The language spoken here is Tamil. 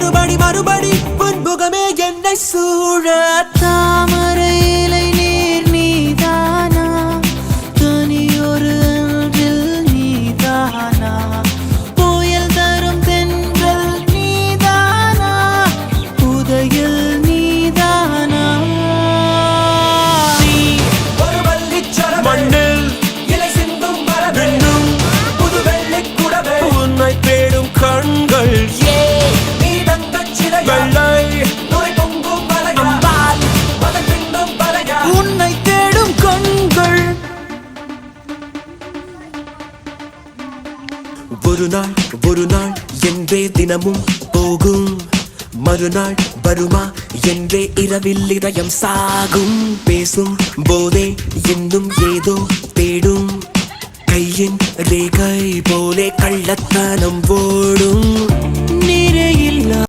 மறுபடி மறுபடி புன்முகமே என்னை சூழ தாமரை இலை நீர் நீதானா தனியொரு அன்றில் நீதானா புயல் தரும் தென்றல் நீதானா புதையல் நீதானா நீ ஒரு வள்ளிச்சரம் மண்ணில் இலை சிந்தும் மரபெண்ணும் புது வெள்ளிக் குடவே உன்னை தேடும் கண்கள் நீ தங்கச் சிலையா வெள்ளை நுரை பொங்கும் மலையா அம்பாள் மதன் பின்னும் பலையா உன்னை தேடும் கண்கள் ஒரு நாள் என்றே தினமும் போகும் மறுநாள் வருமா என்றே இரவில் இதயம் சாகும் பேசும் போதே இன்னும் ஏதோ தேடும் கையின் ரேகை போலே கள்ளத்தனம் ஓடும் நிறையில்லா